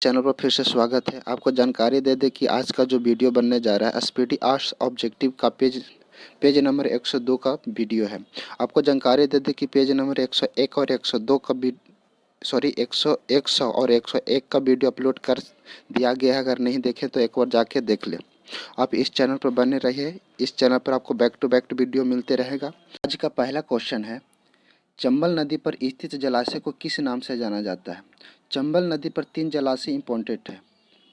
Channel पर फिर से स्वागत है। आपको जानकारी दे दें कि आज का जो वीडियो बनने जा रहा है एसपीटी आर्ट्स ऑब्जेक्टिव का पेज नंबर 102 का वीडियो है। आपको जानकारी दे दें कि पेज नंबर 101 और 102 का 100 और 101 का वीडियो अपलोड कर दिया गया है। अगर नहीं देखें तो एक बार जाके देख लें। आप इस चैनल पर बने रहिए। इस चैनल पर आपको बैक टू बैक वीडियो मिलते रहेगा। आज का पहला क्वेश्चन है, चंबल नदी पर स्थित जलाशय को किस नाम से जाना जाता है? चंबल नदी पर 3 जलाशय इंपॉर्टेंट है,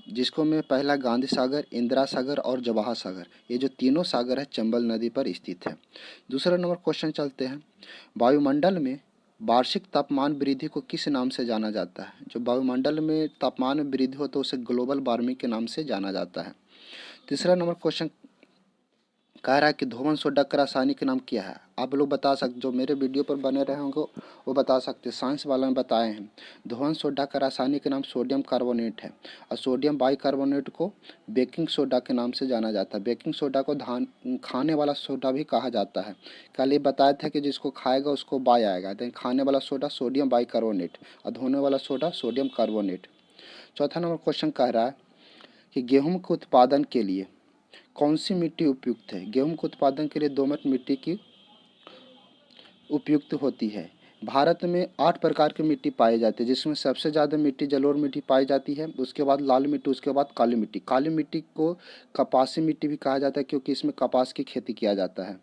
जिसको में पहला गांधी सागर, इंदिरा सागर और जवाहर सागर। ये जो तीनों सागर है चंबल नदी पर स्थित है। दूसरा नंबर क्वेश्चन चलते हैं, वायुमंडल में वार्षिक तापमान वृद्धि को किस नाम से जाना जाता है? जो वायुमंडल में तापमान में वृद्धि हो तो उसे ग्लोबल वार्मिंग के नाम से जाना जाता है। तीसरा नंबर क्वेश्चन कह रहा है कि धोवन सोडा का रासायनिक नाम क्या है? आप लोग बता सकते, जो मेरे वीडियो पर बने रहे होंगे वो बता सकते हैं। साइंस वालों ने बताए हैं धोवन सोडा का रासायनिक नाम सोडियम कार्बोनेट है और सोडियम बाइकार्बोनेट को बेकिंग सोडा के नाम से जाना जाता है। बेकिंग सोडा को खाने वाला सोडा भी कहा जाता है। कल ये बताया था कि जिसको खाएगा उसको बाय आएगा, लेकिन खाने वाला सोडा सोडियम बाइकार्बोनेट और धोने वाला सोडा सोडियम कार्बोनेट। चौथा नंबर क्वेश्चन कह रहा है कि गेहूँ के उत्पादन के लिए कौन सी मिट्टी उपयुक्त है? गेहूं के उत्पादन के लिए दोमट मिट्टी की उपयुक्त होती है। भारत में 8 प्रकार की मिट्टी पाई जाती है, जिसमें सबसे ज़्यादा मिट्टी जलोढ़ मिट्टी पाई जाती है, उसके बाद लाल मिट्टी, उसके बाद काली मिट्टी। काली मिट्टी को कपासी मिट्टी भी कहा जाता है क्योंकि इसमें कपास की खेती किया जाता है।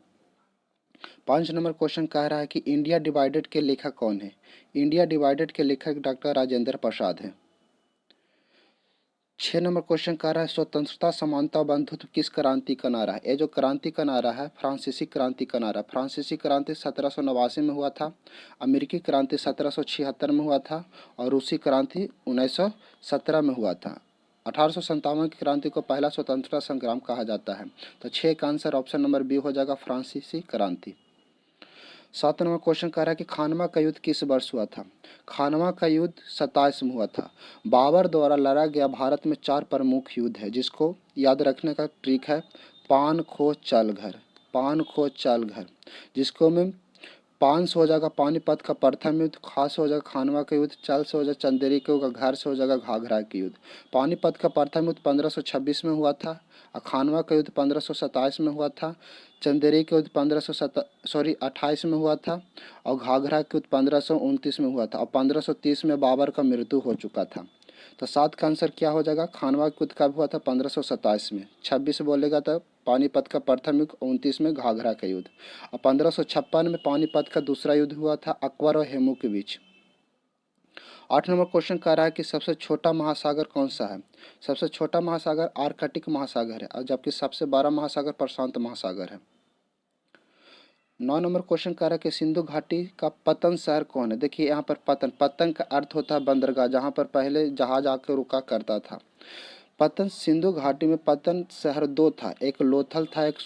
5 नंबर क्वेश्चन कह रहा है कि इंडिया डिवाइडेड के लेखक कौन है? इंडिया डिवाइडेड के लेखक डॉक्टर राजेंद्र प्रसाद हैं। 6 नंबर क्वेश्चन कह रहा है स्वतंत्रता समानता बंधुत्व किस क्रांति का नारा है? ये जो क्रांति का नारा है फ्रांसीसी क्रांति का नारा। फ्रांसीसी क्रांति 1789 में हुआ था, अमेरिकी क्रांति 1776 में हुआ था और रूसी क्रांति 1917 में हुआ था। 1857 की क्रांति को पहला स्वतंत्रता संग्राम कहा जाता है। तो 6 का आंसर ऑप्शन नंबर बी हो जाएगा, फ्रांसीसी क्रांति। 7 नंबर क्वेश्चन कह रहा है कि खानवा का युद्ध किस वर्ष हुआ था? खानवा का युद्ध 27 में हुआ था। बाबर द्वारा लड़ा गया भारत में 4 प्रमुख युद्ध है, जिसको याद रखने का ट्रिक है पान खो चल घर। पान खो चल घर, जिसको में पान से हो जाएगा पानीपत का प्रथम युद्ध, खास हो जाएगा खानवा का युद्ध, चल से हो जाएगा चंदेरी के होगा, घर से हो जाएगा घाघरा के युद्ध। पानीपत का प्रथम युद्ध 1526 में हुआ था और खानवा का युद्ध 1527 में हुआ था। चंदेरी के युद्ध 28 में हुआ था और घाघरा के युद्ध 1529 में हुआ था और 1530 में बाबर का मृत्यु हो चुका था। तो 7 का आंसर क्या हो जाएगा? खानवा का युद्ध कब हुआ था? 1527 में। 26 बोलेगा तो पानीपत का प्रथम युद्ध, 29 में घाघरा का युद्ध और 1556 में पानीपत का दूसरा युद्ध हुआ था अकबर और हेमू के बीच। 8 नंबर क्वेश्चन कह रहा है कि सबसे छोटा महासागर कौन सा है? सबसे छोटा महासागर आर्कटिक महासागर है और जबकि सबसे बड़ा महासागर प्रशांत महासागर है। 9 नंबर क्वेश्चन कह रहा है कि सिंधु घाटी का पतन शहर कौन है? देखिए यहाँ पर पतन, पतन का अर्थ होता है बंदरगाह, जहाँ पर पहले जहाज आकर रुका करता था। पतन सिंधु घाटी में पतन शहर 2 था, एक लोथल था, एक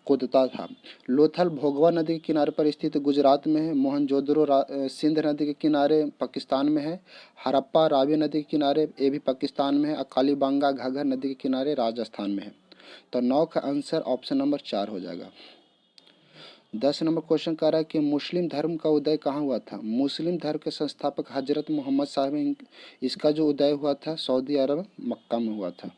कुदता था। लोथल भोगवा नदी के किनारे पर स्थित गुजरात में है, मोहनजोदड़ो सिंध नदी के किनारे पाकिस्तान में है, हड़प्पा रावी नदी के किनारे ये भी पाकिस्तान में है और कालीबंगा घाघर नदी के किनारे राजस्थान में है। तो 9 का आंसर ऑप्शन नंबर 4 हो जाएगा। 10 नंबर क्वेश्चन कह रहा है कि मुस्लिम धर्म का उदय कहाँ हुआ था? मुस्लिम धर्म के संस्थापक हजरत मोहम्मद साहब, इसका जो उदय हुआ था सऊदी अरब मक्का में हुआ था।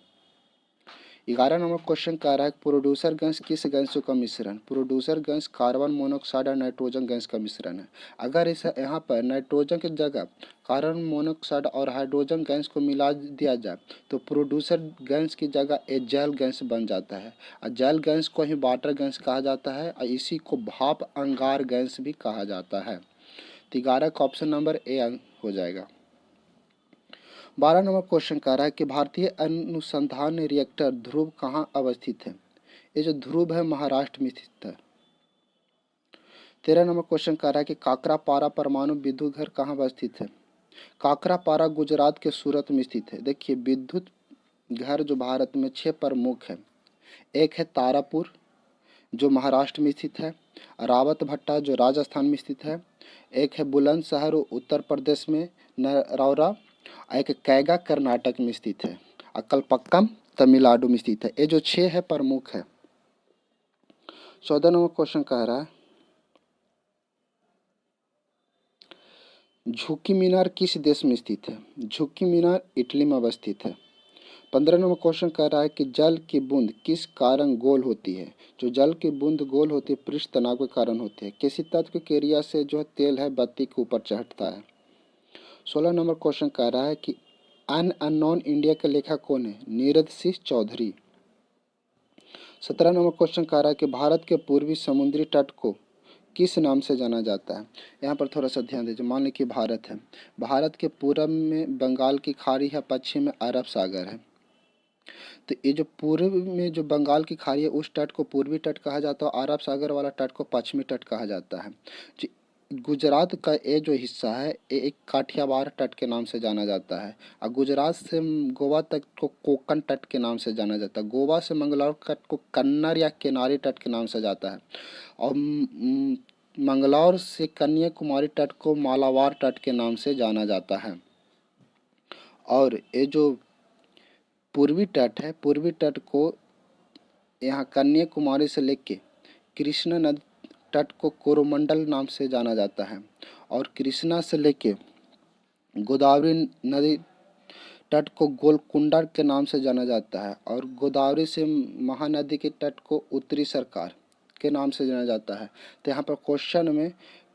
11 नंबर क्वेश्चन कह रहा है प्रोड्यूसर गैस किस गैसों का मिश्रण? प्रोड्यूसर गैस कार्बन मोनोऑक्साइड और नाइट्रोजन गैस का मिश्रण है। अगर इस यहाँ पर नाइट्रोजन की जगह कार्बन मोनोऑक्साइड और हाइड्रोजन गैस को मिला दिया जाए तो प्रोड्यूसर गैस की जगह एक जैल गैस बन जाता है और जैल गैस को ही वाटर गैस कहा जाता है और इसी को भाप अंगार गैस भी कहा जाता है। तो 11 का ऑप्शन नंबर ए हो जाएगा। 12 नंबर क्वेश्चन कह रहा है कि भारतीय अनुसंधान रिएक्टर ध्रुव कहाँ अवस्थित है? ये जो ध्रुव है महाराष्ट्र में स्थित है। 13 नंबर क्वेश्चन कह रहा है कि काकरापारा परमाणु विद्युत घर कहाँ अवस्थित है? काकरापारा गुजरात के सूरत में स्थित है। देखिए विद्युत घर जो भारत में 6 प्रमुख है, एक है तारापुर जो महाराष्ट्र में स्थित है, रावत भट्टा जो राजस्थान में स्थित है, एक है बुलंदशहर उत्तर प्रदेश में नरौरा, एक कैगा कर्नाटक में स्थित है, अकलपक्कम तमिलनाडु में स्थित है। ये जो 6 है प्रमुख है। 14 नंबर क्वेश्चन कह रहा है झुकी मीनार किस देश में स्थित है? झुकी मीनार इटली में अवस्थित है। 15 नंबर क्वेश्चन कह रहा है कि जल की बूंद किस कारण गोल होती है? जो जल की बूंद गोल होती है पृष्ठ तनाव के कारण होती है। किसी तत्व की क्रिया से जो तेल है बत्ती के ऊपर चढ़ता है। 16 नंबर क्वेश्चन कह रहा है कि अननोन इंडिया के लेखक कौन है? नीरज सिंह चौधरी। 17 नंबर क्वेश्चन कह रहा है कि भारत के पूर्वी समुद्री तट को किस नाम से जाना जाता है? यहाँ पर थोड़ा सा ध्यान दीजिए। मान लीजिए कि भारत है, भारत के पूरब में बंगाल की खाड़ी है, पश्चिम में अरब सागर है। तो ये जो पूर्व में जो बंगाल की खाड़ी है उस तट को पूर्वी तट कहा जाता है और अरब सागर वाला तट को पश्चिमी तट कहा जाता है। जो गुजरात का ये जो हिस्सा है ये एक काठियावाड़ तट के नाम से जाना जाता है और गुजरात से गोवा तक को कोंकण तट के नाम से जाना जाता है। गोवा से मंगलौर तट को कन्नड़ या किनारी तट के नाम से जाता है और मंगलौर से कन्याकुमारी तट को मालाबार तट के नाम से जाना जाता है। और ये जो पूर्वी तट है, पूर्वी तट को यहाँ कन्याकुमारी से लेके कृष्णा नदी तट को कोरोमंडल नाम से जाना जाता है और कृष्णा से लेके गोदावरी नदी तट को गोलकुंडा के नाम से जाना जाता है और गोदावरी से महानदी के तट को उत्तरी सरकार के नाम से जाना जाता है। तो यहाँ पर क्वेश्चन में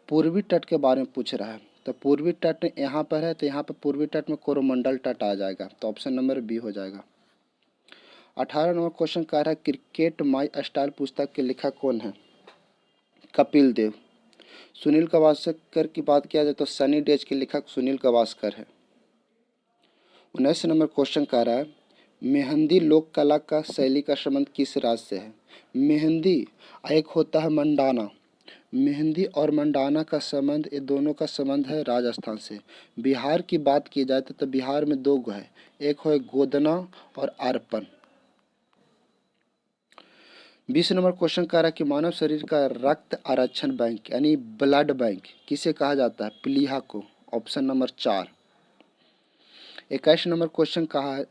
पूर्वी तट के बारे में पूछ रहा है, तो पूर्वी तट यहाँ पर है, तो यहाँ पर पूर्वी तट में कोरोमंडल तट आ जाएगा, तो ऑप्शन नंबर बी हो जाएगा। 18 नंबर क्वेश्चन कह रहा है क्रिकेट माई स्टाइल पुस्तक के लेखक कौन है? कपिल देव। सुनील गावस्कर की बात किया जाए तो सनी डेज के लेखक सुनील गावस्कर है। 19 नंबर क्वेश्चन कह रहा है मेहंदी लोक कला का शैली का संबंध किस राज्य से है? मेहंदी एक होता है मंडाना, मेहंदी और मंडाना का संबंध, ये दोनों का संबंध है राजस्थान से। बिहार की बात की जाए तो बिहार में दो गो है, एक है गोदना और अर्पण। 20 नंबर क्वेश्चन कह रहा है कि मानव शरीर का रक्त आरक्षण बैंक यानी ब्लड बैंक किसे कहा जाता है? प्लीहा को, ऑप्शन नंबर 4। 21 नंबर क्वेश्चन कहा है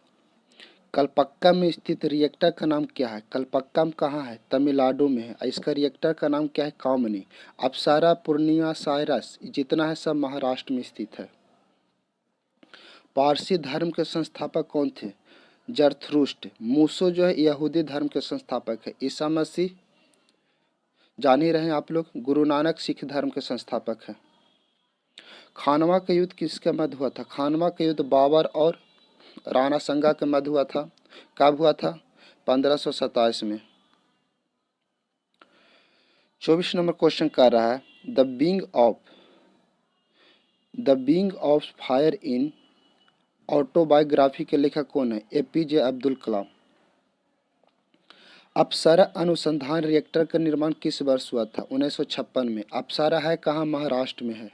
कलपक्कम में स्थित रिएक्टर का नाम क्या है? कलपक्कम कहाँ है? तमिलनाडु में है। इसका रिएक्टर का नाम क्या है? कामनी। अप्सरा, पूर्णिया, साइरस जितना है सब महाराष्ट्र में स्थित है। पारसी धर्म के संस्थापक कौन थे? जरथुस्त्र। मूसो जो है यहूदी धर्म के संस्थापक है। ईसा मसीह जान ही रहे हैं आप लोग, गुरु नानक सिख धर्म के संस्थापक है। खानवा का युद्ध किसके मध्य हुआ था? खानवा का युद्ध बाबर और राणा संगा के मध्य हुआ था। कब हुआ था? 1527 में। 24 नंबर क्वेश्चन कर रहा है the wing of fire in autobiography के लेखक कौन है? एपीजे अब्दुल कलाम। अप्सरा अनुसंधान रिएक्टर का निर्माण किस वर्ष हुआ था? 1956 में। अप्सरा है कहाँ? महाराष्ट्र में है।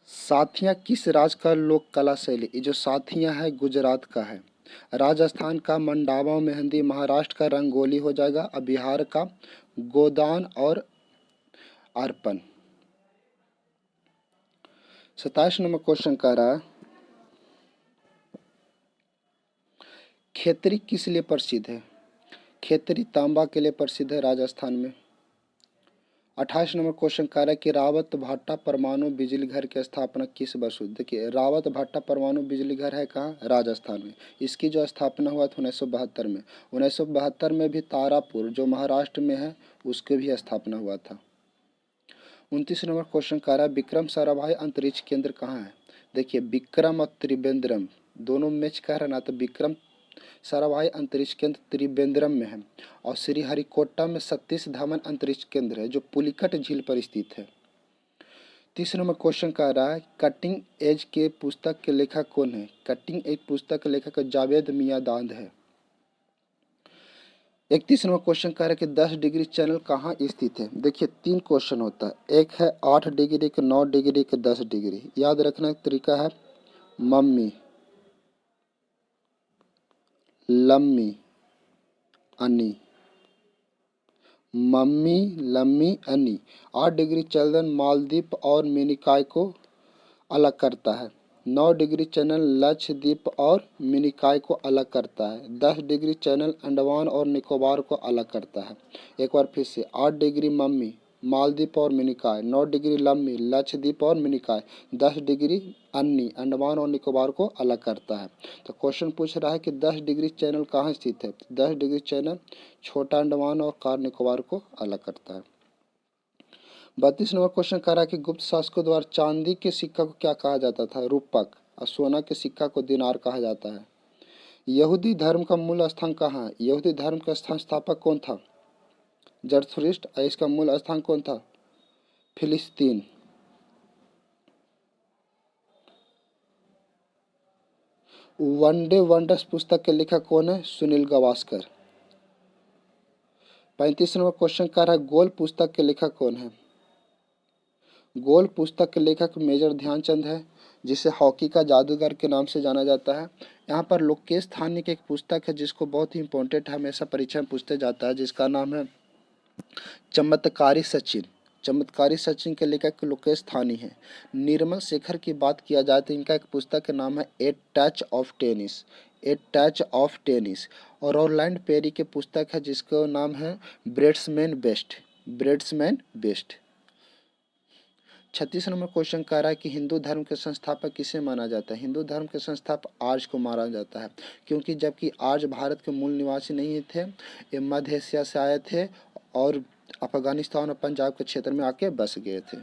साथिया किस राज्य का लोक कला शैली? ये जो साथिया है गुजरात का है। राजस्थान का मंडावा मेहंदी, महाराष्ट्र का रंगोली हो जाएगा और बिहार का गोदान और अर्पण। 27 नंबर क्वेश्चन कह रहा है खेतरी किस लिए प्रसिद्ध है? खेतरी तांबा के लिए प्रसिद्ध है राजस्थान में। 28 नंबर क्वेश्चन कह रहा है कि रावत भाटा परमाणु बिजली घर की स्थापना किस वर्ष हुई? देखिए रावत भाटा परमाणु बिजली घर है कहाँ? राजस्थान में। इसकी जो स्थापना हुआ था 1972 में। 1972 में भी तारापुर जो महाराष्ट्र में है उसकी भी स्थापना हुआ था। 29 नंबर क्वेश्चन कह रहा है विक्रम साराभाई अंतरिक्ष केंद्र कहाँ है? देखिए विक्रम और त्रिवेंद्रम दोनों मैच कह रहा ना, तो विक्रम साराभाई अंतरिक्ष केंद्र त्रिवेंद्रम में है और श्रीहरिकोटा में सतीश धवन अंतरिक्ष केंद्र है जो पुलिकट झील पर स्थित है। 30 नंबर क्वेश्चन कह रहा है कटिंग एज के पुस्तक के लेखक कौन है? कटिंग एज पुस्तक के लेखक जावेद मियांदाद है। 31 नंबर क्वेश्चन कह रहा है कि 10 डिग्री चैनल कहाँ स्थित है? देखिए 3 क्वेश्चन होता है, एक है 8 डिग्री, एक 9 डिग्री, एक 10 डिग्री। याद रखने का तरीका है मम्मी, लम्मी, अन्नी, मम्मी, लम्मी, अन्नी। 8 डिग्री चंदन मालदीप और मिनिकॉय को अलग करता है। 9 डिग्री चैनल लक्षद्वीप और मिनिकॉय को अलग करता है। 10 डिग्री चैनल अंडमान और निकोबार को अलग करता है। एक बार फिर से 8 डिग्री मम्मी, मालदीव और मिनिकॉय। 9 डिग्री लंबी लक्षद्वीप और मिनिकॉय। 10 डिग्री अन्नी अंडमान और निकोबार को अलग करता है। तो क्वेश्चन पूछ रहा है कि 10 डिग्री चैनल कहाँ स्थित है। 10 डिग्री चैनल छोटा अंडमान और कार निकोबार को अलग करता है। 32 नंबर क्वेश्चन कह रहा है कि गुप्त शासकों द्वारा चांदी के सिक्का को क्या कहा जाता था, रूपक, और सोना के सिक्का को दिनार कहा जाता है। यहूदी धर्म का मूल स्थान कहाँ है। यहूदी धर्म का स्थान स्थापक कौन था, जरथुस्त्र, और इसका मूल स्थान कौन था, फिलिस्तीन। वनडे वंडर्स पुस्तक के लेखक कौन है, सुनील गावस्कर। 35 नंबर क्वेश्चन कह रहा है गोल पुस्तक के लेखक कौन है। गोल पुस्तक के लेखक मेजर ध्यानचंद है, जिसे हॉकी का जादूगर के नाम से जाना जाता है। यहाँ पर लोकेश थानी की एक पुस्तक है जिसको बहुत ही इंपॉर्टेंट है, हमेशा परीक्षा में पूछते जाता है, जिसका नाम है चमत्कारी सचिन। चमत्कारी सचिन के लेखक लोकेश थानी है। निर्मल शेखर की बात किया जाए तो इनका एक पुस्तक का नाम है a touch of tennis. A touch of tennis. और ऑरलैंड पेरी के पुस्तक है जिसका नाम है ब्रेड्समैन बेस्ट। ब्रेड्समैन बेस्ट। 36 नंबर क्वेश्चन कह रहा है कि हिंदू धर्म के संस्थापक किसे माना जाता है। हिंदू धर्म के संस्थापक आर्य को माना जाता है, क्योंकि जबकि आर्य भारत के मूल निवासी नहीं थे, ये मध्य एशिया से आए थे और अफगानिस्तान और पंजाब के क्षेत्र में आके बस गए थे।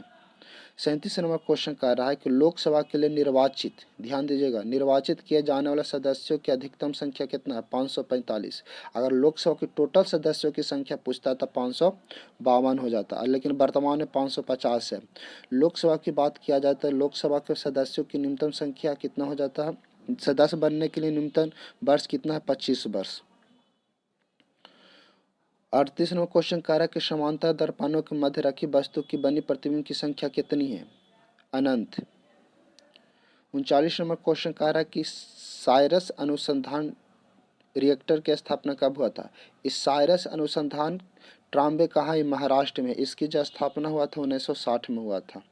37 नंबर क्वेश्चन कह रहा है कि लोकसभा के लिए निर्वाचित, ध्यान दीजिएगा, निर्वाचित किए जाने वाले सदस्यों की अधिकतम संख्या कितना है, 545। अगर लोकसभा की टोटल सदस्यों की संख्या पूछता तो 552 हो जाता, लेकिन वर्तमान में 550 है। लोकसभा की बात किया जाए तो लोकसभा के सदस्यों की न्यूनतम संख्या कितना हो जाता है, सदस्य बनने के लिए न्यूनतम वर्ष कितना है, 25 वर्ष। 38 नंबर क्वेश्चन कह रहा है कि समांतर दर्पणों के मध्य रखी वस्तु की बनी प्रतिबिंब की संख्या कितनी है, अनंत। 39 नंबर क्वेश्चन कह रहा है कि साइरस अनुसंधान रिएक्टर की स्थापना कब हुआ था। इस साइरस अनुसंधान ट्राम्बे कहाँ है, महाराष्ट्र में। इसकी जो स्थापना हुआ था 1960 में हुआ था।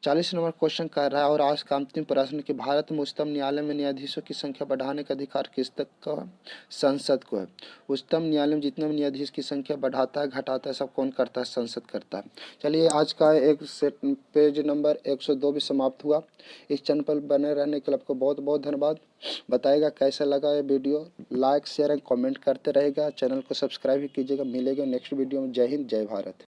40 नंबर क्वेश्चन कर रहा है और आज का अंतिम प्रश्न कि भारत में उच्चतम न्यायालय में न्यायाधीशों की संख्या बढ़ाने का अधिकार किस तक का है, संसद को है। उच्चतम न्यायालय में जितने भी न्यायाधीश की संख्या बढ़ाता है घटाता है सब कौन करता है, संसद करता है। चलिए आज का एक सेट पेज नंबर 102 भी समाप्त हुआ। इस चैनल पर बने रहने के लिए आपको बहुत बहुत धन्यवाद। बताइएगा कैसा लगा ये video, like share and comment करते रहेगा, चैनल को सब्सक्राइब भी कीजिएगा। मिलेगा नेक्स्ट वीडियो में। जय हिंद, जय भारत।